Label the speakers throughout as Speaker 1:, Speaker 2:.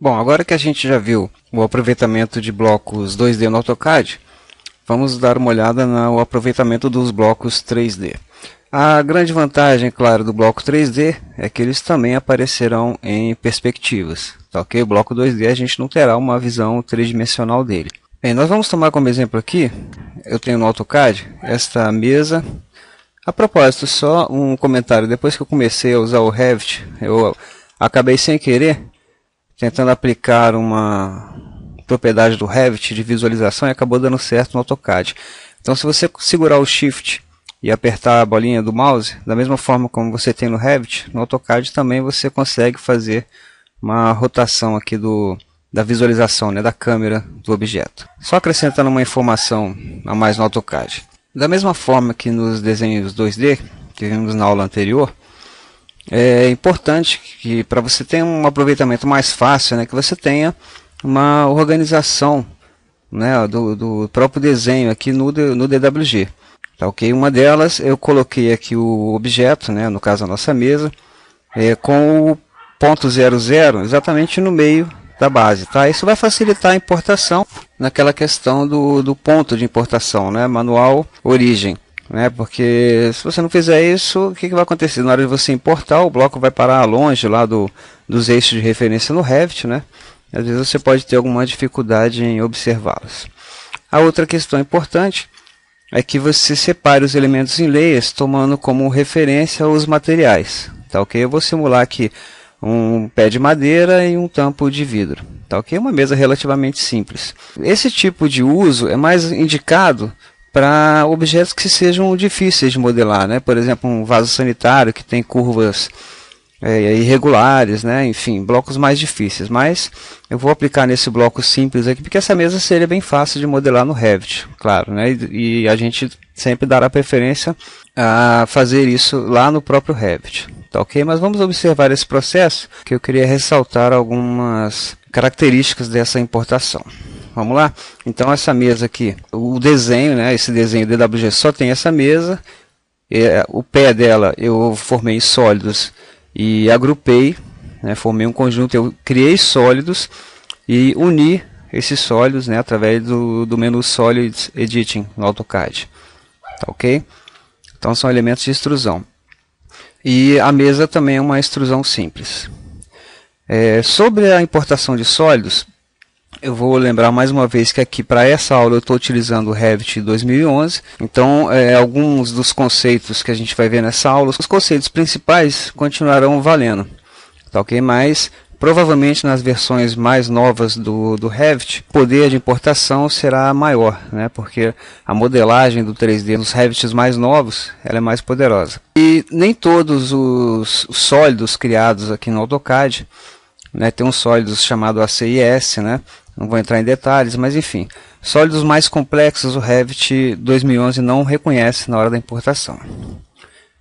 Speaker 1: Bom, agora que a gente já viu o aproveitamento de blocos 2D no AutoCAD, vamos dar uma olhada no aproveitamento dos blocos 3D. A grande vantagem, claro, do bloco 3D é que eles também aparecerão em perspectivas. Tá, ok? O bloco 2D a gente não terá uma visão tridimensional dele. Bem, nós vamos tomar como exemplo aqui, eu tenho no AutoCAD esta mesa. A propósito, só um comentário, depois que eu comecei a usar o Revit, eu acabei sem querer tentando aplicar uma propriedade do Revit de visualização e acabou dando certo no AutoCAD. Então, se você segurar o Shift e apertar a bolinha do mouse, da mesma forma como você tem no Revit, no AutoCAD também você consegue fazer uma rotação aqui da visualização, né, da câmera do objeto. Só acrescentando uma informação a mais no AutoCAD. Da mesma forma que nos desenhos 2D, que vimos na aula anterior, é importante que para você ter um aproveitamento mais fácil, né, que você tenha uma organização, né, do próprio desenho aqui no DWG. Tá, ok? Uma delas eu coloquei aqui o objeto, né, no caso a nossa mesa, com o ponto 00 exatamente no meio da base. Tá? Isso vai facilitar a importação naquela questão do ponto de importação, né, manual origem. Né, porque se você não fizer isso, o que vai acontecer? Na hora de você importar, o bloco vai parar longe lá dos eixos de referência no Revit, né? Às vezes você pode ter alguma dificuldade em observá-los. A outra questão importante é que você separe os elementos em layers, tomando como referência os materiais. Tá, ok? Eu vou simular aqui um pé de madeira e um tampo de vidro. Tá, ok? Uma mesa relativamente simples. Esse tipo de uso é mais indicado para objetos que sejam difíceis de modelar, né? Por exemplo, um vaso sanitário que tem curvas irregulares, né? Enfim, blocos mais difíceis. Mas eu vou aplicar nesse bloco simples aqui, porque essa mesa seria bem fácil de modelar no Revit, claro, né? E a gente sempre dará preferência a fazer isso lá no próprio Revit. Tá, ok? Mas vamos observar esse processo, que eu queria ressaltar algumas características dessa importação. Vamos lá? Então essa mesa aqui, o desenho, né, esse desenho DWG só tem essa mesa, o pé dela eu formei em sólidos e agrupei, né, formei um conjunto, eu criei sólidos e uni esses sólidos, né, através do menu Solid Editing no AutoCAD. Tá, ok? Então são elementos de extrusão. E a mesa também é uma extrusão simples. Sobre a importação de sólidos, eu vou lembrar mais uma vez que aqui para essa aula eu estou utilizando o Revit 2011. Então, alguns dos conceitos que a gente vai ver nessa aula, os conceitos principais continuarão valendo. Tá, ok? Mas, provavelmente nas versões mais novas do Revit, o poder de importação será maior, né? Porque a modelagem do 3D nos Revits mais novos ela é mais poderosa. E nem todos os sólidos criados aqui no AutoCAD, né, tem uns sólidos chamados ACIS, né? Não vou entrar em detalhes, mas enfim, sólidos mais complexos o Revit 2011 não reconhece na hora da importação.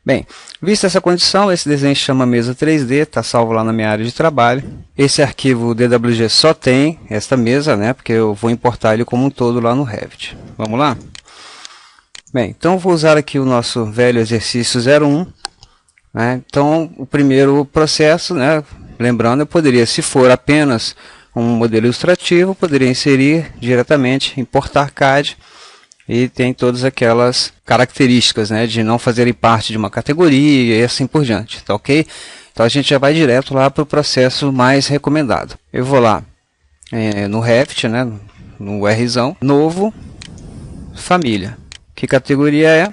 Speaker 1: Bem, vista essa condição, esse desenho chama mesa 3D, está salvo lá na minha área de trabalho. Esse arquivo DWG só tem esta mesa, né, porque eu vou importar ele como um todo lá no Revit. Vamos lá? Bem, então vou usar aqui o nosso velho exercício 01. Né? Então, o primeiro processo, né, lembrando, eu poderia, se for apenas um modelo ilustrativo, poderia inserir diretamente, importar CAD, e tem todas aquelas características, né, de não fazerem parte de uma categoria e assim por diante, tá ok? Então a gente já vai direto lá para o processo mais recomendado. Eu vou lá no Revit, né, no Rzão, novo, família. Que categoria é?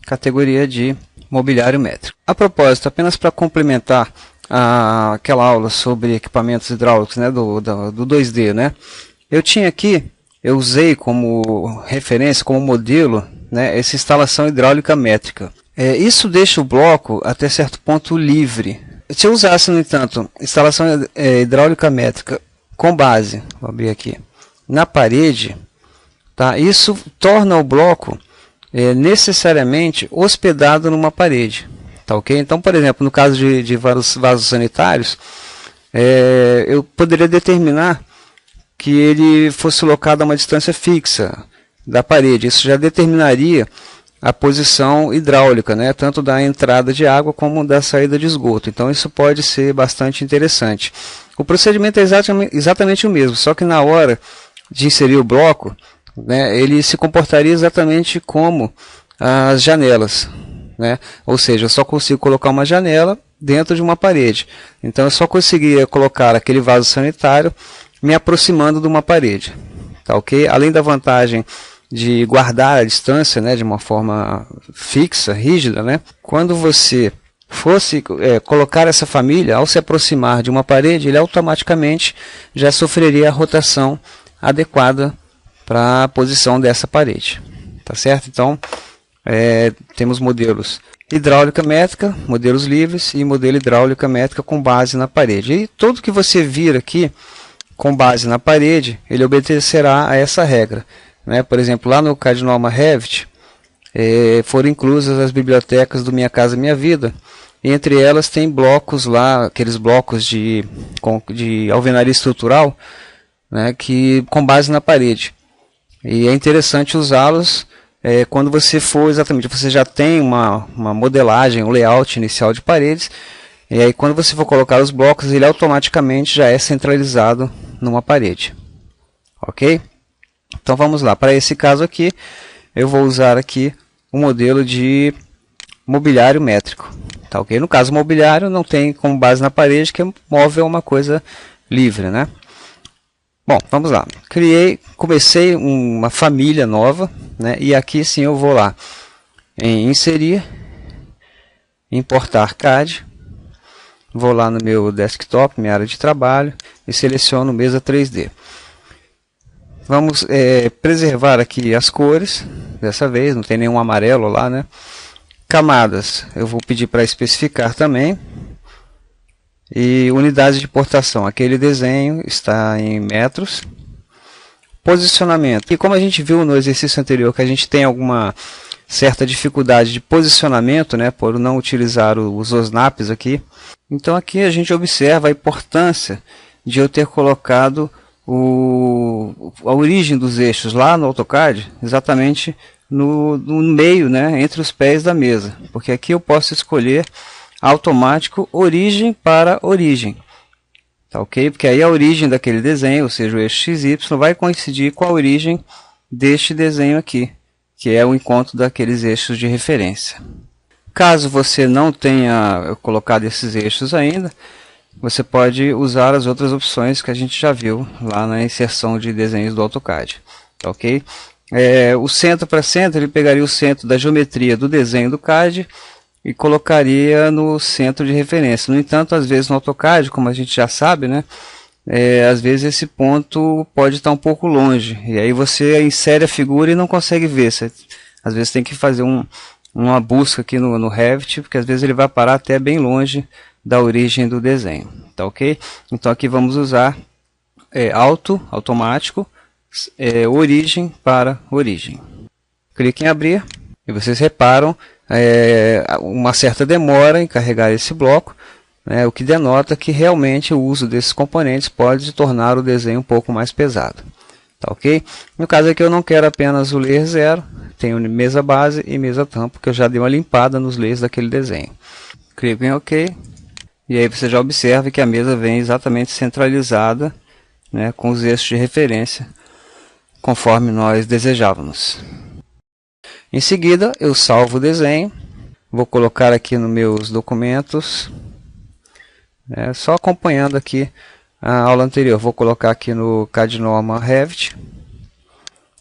Speaker 1: Categoria de mobiliário métrico. A propósito, apenas para complementar aquela aula sobre equipamentos hidráulicos, né, do 2D, né? Eu usei como referência, como modelo, né, essa instalação hidráulica métrica. Isso deixa o bloco até certo ponto livre. Se eu usasse, no entanto, instalação hidráulica métrica com base, vou abrir aqui, na parede, tá? Isso torna o bloco necessariamente hospedado numa parede. Tá, ok? Então, por exemplo, no caso de vasos sanitários, eu poderia determinar que ele fosse colocado a uma distância fixa da parede. Isso já determinaria a posição hidráulica, né, tanto da entrada de água como da saída de esgoto. Então isso pode ser bastante interessante. O procedimento é exatamente o mesmo, só que na hora de inserir o bloco, né, ele se comportaria exatamente como as janelas, né? Ou seja, eu só consigo colocar uma janela dentro de uma parede. Então eu só conseguiria colocar aquele vaso sanitário me aproximando de uma parede, tá ok? Além da vantagem de guardar a distância, né, de uma forma fixa, rígida, né? Quando você fosse colocar essa família, ao se aproximar de uma parede, ele automaticamente já sofreria a rotação adequada para a posição dessa parede, tá certo? Então temos modelos hidráulica métrica, modelos livres e modelo hidráulica métrica com base na parede. E tudo que você vir aqui com base na parede, ele obedecerá a essa regra, né? Por exemplo, lá no CAD Norma Revit foram inclusas as bibliotecas do Minha Casa Minha Vida. E entre elas tem blocos lá, aqueles blocos de alvenaria estrutural, né, que com base na parede. E é interessante usá-los quando você for exatamente, você já tem uma modelagem, um layout inicial de paredes, e aí quando você for colocar os blocos, ele automaticamente já é centralizado numa parede. Ok? Então vamos lá, para esse caso aqui, eu vou usar aqui o modelo de mobiliário métrico. Tá, ok? No caso mobiliário não tem como base na parede, que móvel é uma coisa livre, né? Bom, vamos lá. Comecei uma família nova, né? E aqui sim eu vou lá em inserir, importar CAD, vou lá no meu desktop, minha área de trabalho e seleciono mesa 3D. Vamos preservar aqui as cores, dessa vez não tem nenhum amarelo lá, né? Camadas, eu vou pedir para especificar também. E unidade de portação, aquele desenho está em metros. Posicionamento, e como a gente viu no exercício anterior que a gente tem alguma certa dificuldade de posicionamento, né, por não utilizar os OSNAPs aqui. Então aqui a gente observa a importância de eu ter colocado a origem dos eixos lá no AutoCAD, exatamente no meio, né, entre os pés da mesa, porque aqui eu posso escolher automático origem para origem, tá ok? Porque aí a origem daquele desenho, ou seja, o eixo XY, vai coincidir com a origem deste desenho aqui, que é o encontro daqueles eixos de referência. Caso você não tenha colocado esses eixos ainda, você pode usar as outras opções que a gente já viu lá na inserção de desenhos do AutoCAD, tá ok? O centro para centro, ele pegaria o centro da geometria do desenho do CAD e colocaria no centro de referência. No entanto, às vezes no AutoCAD, como a gente já sabe, né, às vezes esse ponto pode estar um pouco longe, e aí você insere a figura e não consegue ver. Você, às vezes tem que fazer uma busca aqui no Revit, porque às vezes ele vai parar até bem longe da origem do desenho, tá ok? Então aqui vamos usar automático, origem para origem. Clique em abrir e vocês reparam uma certa demora em carregar esse bloco, né, o que denota que realmente o uso desses componentes pode tornar o desenho um pouco mais pesado. Tá ok? No caso aqui eu não quero apenas o layer 0, tenho mesa base e mesa tampo, que eu já dei uma limpada nos layers daquele desenho. Clico em OK, e aí você já observa que a mesa vem exatamente centralizada, né, com os eixos de referência, conforme nós desejávamos. Em seguida, eu salvo o desenho, vou colocar aqui nos meus documentos, só acompanhando aqui a aula anterior, vou colocar aqui no CAD Norma Revit,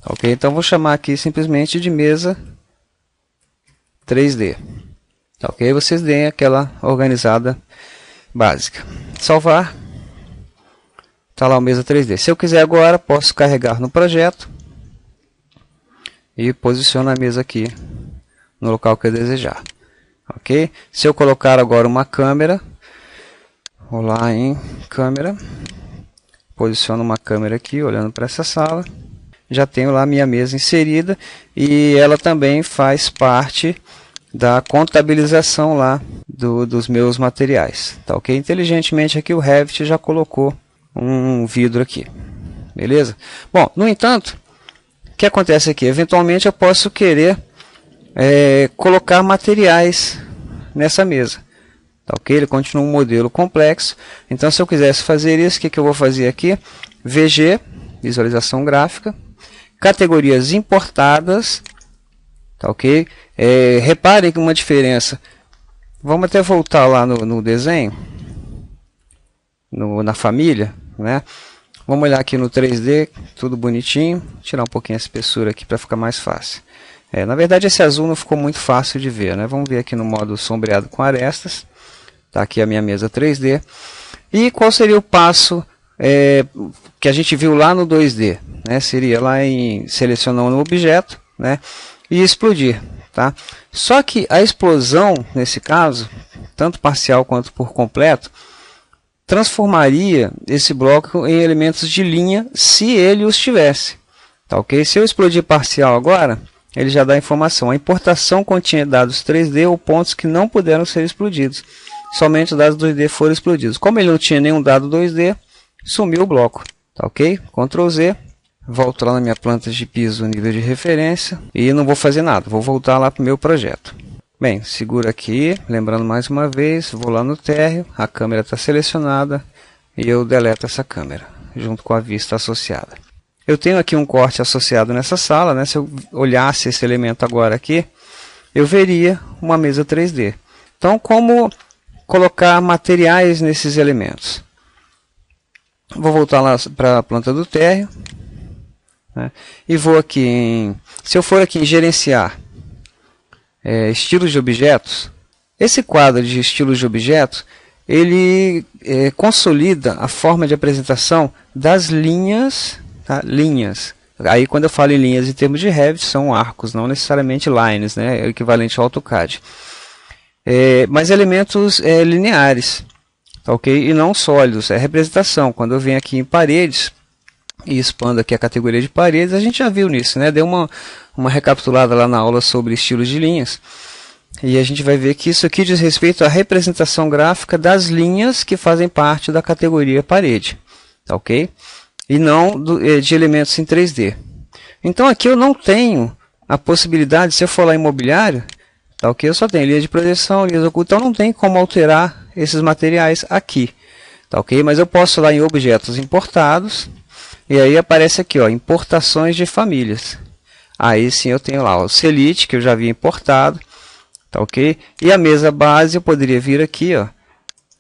Speaker 1: ok? Então vou chamar aqui simplesmente de mesa 3D, ok? Vocês deem aquela organizada básica. Salvar, está lá o mesa 3D. Se eu quiser agora, posso carregar no projeto e posiciono a mesa aqui no local que eu desejar, ok? Se eu colocar agora uma câmera, vou lá em câmera, posiciono uma câmera aqui olhando para essa sala, já tenho lá minha mesa inserida e ela também faz parte da contabilização lá dos meus materiais, tá ok? Inteligentemente aqui o Revit já colocou um vidro aqui, beleza? Bom, no entanto, o que acontece aqui? Eventualmente eu posso querer colocar materiais nessa mesa. Tá ok? Ele continua um modelo complexo. Então, se eu quisesse fazer isso, o que eu vou fazer aqui? VG, visualização gráfica, categorias importadas. Tá ok? Reparem que uma diferença. Vamos até voltar lá no desenho, na família, né? Vamos olhar aqui no 3D, tudo bonitinho. Tirar um pouquinho a espessura aqui para ficar mais fácil. Na verdade, esse azul não ficou muito fácil de ver, né? Vamos ver aqui no modo sombreado com arestas. Tá aqui a minha mesa 3D. E qual seria o passo que a gente viu lá no 2D? Né? Seria lá em selecionar um objeto, né? E explodir. Tá? Só que a explosão, nesse caso, tanto parcial quanto por completo, transformaria esse bloco em elementos de linha se ele os tivesse. Tá, ok? Se eu explodir parcial agora, ele já dá a informação. A importação continha dados 3D ou pontos que não puderam ser explodidos. Somente os dados 2D foram explodidos. Como ele não tinha nenhum dado 2D, sumiu o bloco. Tá, ok? Ctrl Z. Volto lá na minha planta de piso, nível de referência. E não vou fazer nada. Vou voltar lá para o meu projeto. Bem, seguro aqui. Lembrando mais uma vez, vou lá no térreo. A câmera está selecionada. E eu deleto essa câmera, junto com a vista associada. Eu tenho aqui um corte associado nessa sala, né? Se eu olhasse esse elemento agora aqui, eu veria uma mesa 3D. Então, como colocar materiais nesses elementos? Vou voltar lá para a planta do térreo, né? E vou aqui se eu for aqui em gerenciar estilos de objetos, esse quadro de estilos de objetos, ele consolida a forma de apresentação das linhas. Tá? Linhas. Aí quando eu falo em linhas em termos de Revit, são arcos, não necessariamente lines, né? É o equivalente ao AutoCAD. Mas elementos lineares, tá, ok? E não sólidos, é representação. Quando eu venho aqui em paredes e expando aqui a categoria de paredes, a gente já viu nisso, né? Deu uma recapitulada lá na aula sobre estilos de linhas. E a gente vai ver que isso aqui diz respeito à representação gráfica das linhas que fazem parte da categoria parede, tá, ok? E não de elementos em 3D. Então aqui eu não tenho a possibilidade, se eu for lá em imobiliário, tá, ok? Eu só tenho linha de projeção, linhas ocultas, então não tem como alterar esses materiais aqui, tá, ok? Mas eu posso ir lá em objetos importados, e aí aparece aqui, ó, importações de famílias. Aí sim eu tenho lá o Celite, que eu já havia importado, tá, ok? E a mesa base eu poderia vir aqui, ó.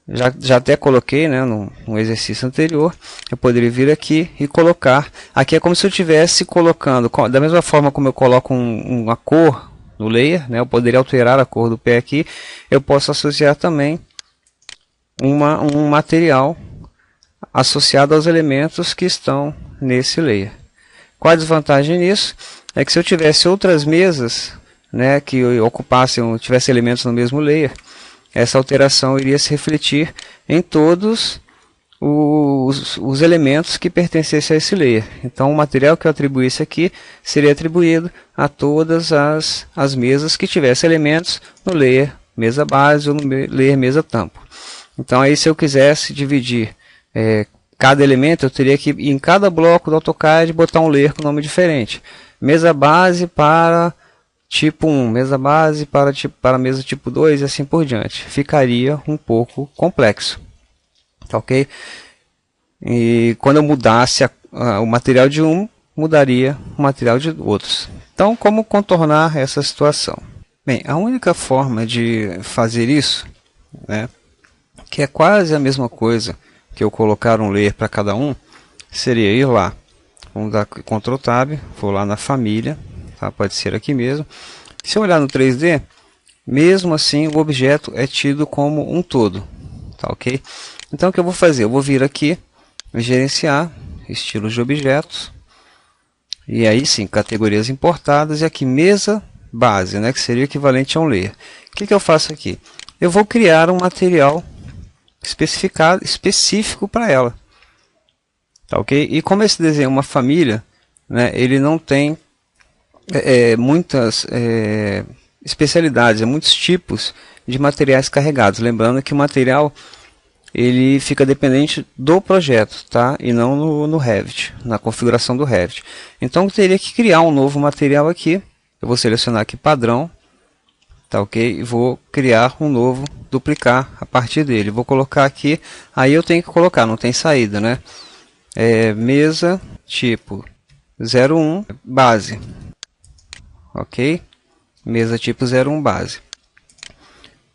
Speaker 1: Já até coloquei, né, no exercício anterior. Eu poderia vir aqui e colocar. Aqui é como se eu estivesse colocando, da mesma forma como eu coloco uma cor no layer, né, eu poderia alterar a cor do pé aqui. Eu posso associar também um material associado aos elementos que estão nesse layer. Qual a desvantagem nisso? É que se eu tivesse outras mesas, né, que tivesse elementos no mesmo layer, essa alteração iria se refletir em todos os elementos que pertencessem a esse layer. Então, o material que eu atribuísse aqui seria atribuído a todas as mesas que tivessem elementos no layer mesa base ou no layer mesa tampo. Então, aí, se eu quisesse dividir cada elemento, eu teria que, em cada bloco do AutoCAD, botar um layer com nome diferente. Mesa base para tipo 1, mesa base para mesa tipo 2 e assim por diante. Ficaria um pouco complexo. Tá, ok? E quando eu mudasse o material de um, mudaria o material de outros. Então, como contornar essa situação? Bem, a única forma de fazer isso, né, que é quase a mesma coisa que eu colocar um layer para cada um, seria ir lá. Vamos dar Ctrl Tab, vou lá na família. Tá, pode ser aqui mesmo. Se eu olhar no 3D, mesmo assim o objeto é tido como um todo. Tá, ok? Então o que eu vou fazer? Eu vou vir aqui, gerenciar, estilos de objetos. E aí sim, categorias importadas. E aqui mesa base, né, que seria o equivalente a um layer. O que eu faço aqui? Eu vou criar um material específico para ela. Tá, ok? E como esse desenho é uma família, né, ele não tem muitas especialidades, muitos tipos de materiais carregados. Lembrando que o material ele fica dependente do projeto, tá? E não no Revit, na configuração do Revit. Então eu teria que criar um novo material aqui. Eu vou selecionar aqui padrão, tá ok? E vou criar um novo, duplicar a partir dele. Vou colocar aqui, aí eu tenho que colocar, não tem saída, né? Mesa tipo 01 base, ok? Mesa tipo 01 base.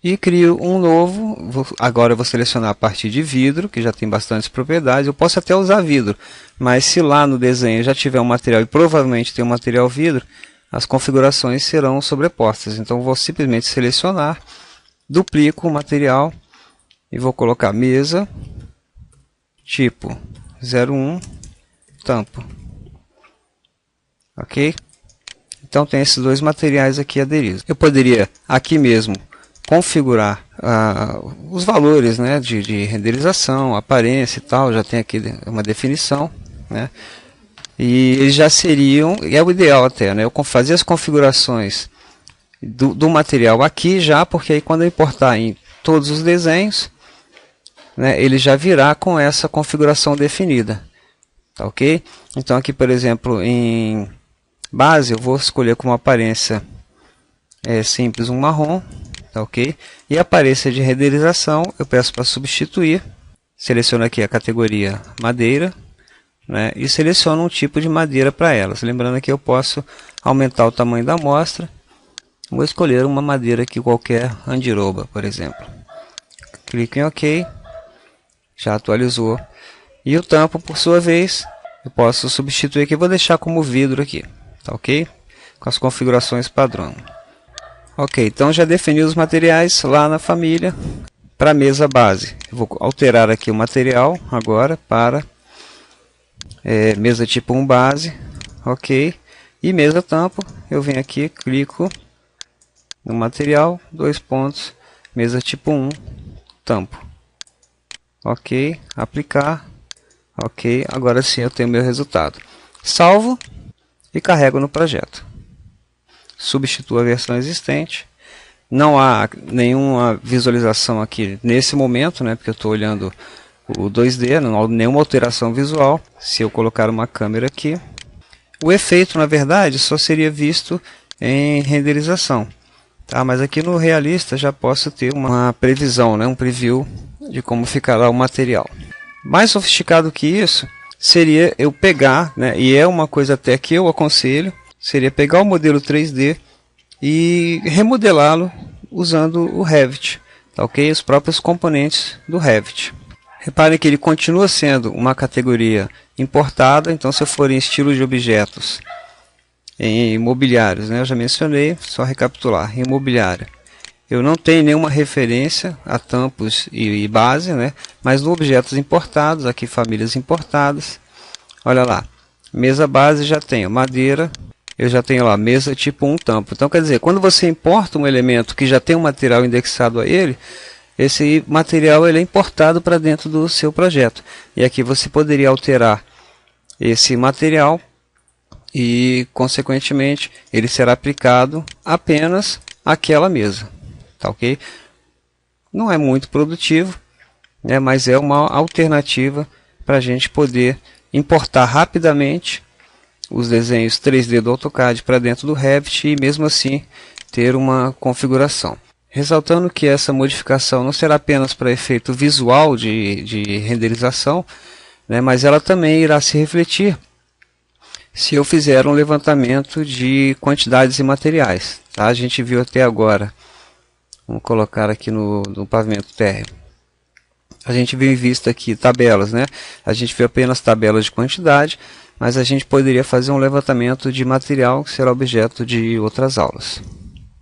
Speaker 1: E crio um novo, agora eu vou selecionar a partir de vidro, que já tem bastantes propriedades. Eu posso até usar vidro, mas se lá no desenho já tiver um material, e provavelmente tem um material vidro, as configurações serão sobrepostas. Então vou simplesmente selecionar, duplico o material e vou colocar mesa tipo 01 tampo, ok? Então tem esses dois materiais aqui aderidos. Eu poderia aqui mesmo configurar os valores, né, de renderização, aparência e tal, já tem aqui uma definição, né, e eles já seriam, e é o ideal até, né, eu fazer as configurações do material aqui já, porque aí quando eu importar em todos os desenhos, né, ele já virá com essa configuração definida, tá ok? Então aqui, por exemplo, em base eu vou escolher como aparência simples um marrom, tá ok? E a aparência de renderização eu peço para substituir, seleciono aqui a categoria madeira, né, e seleciono um tipo de madeira para elas. Lembrando que eu posso aumentar o tamanho da amostra, vou escolher uma madeira aqui qualquer, andiroba, por exemplo. Clico em OK, já atualizou. E o tampo, por sua vez, eu posso substituir aqui, vou deixar como vidro aqui, tá ok? Com as configurações padrão. Ok, então já defini os materiais lá na família para a mesa base. Eu vou alterar aqui o material agora para mesa tipo 1 base, ok? E mesa tampo, eu venho aqui, clico no material, 2 pontos, mesa tipo 1 tampo, ok? Aplicar, ok? Agora sim eu tenho meu resultado. Salvo e carrego no projeto. Substituo a versão existente. Não há nenhuma visualização aqui nesse momento, né, porque eu estou olhando o 2D, não há nenhuma alteração visual. Se eu colocar uma câmera aqui, o efeito, na verdade, só seria visto em renderização. Tá? Mas aqui no realista já posso ter uma previsão, né, um preview de como ficará o material. Mais sofisticado que isso seria eu pegar, né, e é uma coisa até que eu aconselho, seria pegar o modelo 3D e remodelá-lo usando o Revit, tá ok? Os próprios componentes do Revit. Reparem que ele continua sendo uma categoria importada, então se eu for em estilo de objetos, em imobiliários, né, eu já mencionei, só recapitular, em imobiliário. Eu não tenho nenhuma referência a tampos e base, né, mas no objetos importados, aqui famílias importadas, olha lá, mesa base já tenho madeira, eu já tenho lá mesa tipo 1 tampo. Então quer dizer, quando você importa um elemento que já tem um material indexado a ele, esse material ele é importado para dentro do seu projeto. E aqui você poderia alterar esse material e consequentemente ele será aplicado apenas àquela mesa, tá ok? Não é muito produtivo, né, mas é uma alternativa para a gente poder importar rapidamente os desenhos 3D do AutoCAD para dentro do Revit e mesmo assim ter uma configuração. Ressaltando que essa modificação não será apenas para efeito visual de renderização, né, mas ela também irá se refletir se eu fizer um levantamento de quantidades e materiais. Tá? A gente viu até agora, vamos colocar aqui no pavimento térreo, a gente viu em vista aqui tabelas, né? A gente viu apenas tabelas de quantidade, mas a gente poderia fazer um levantamento de material que será objeto de outras aulas.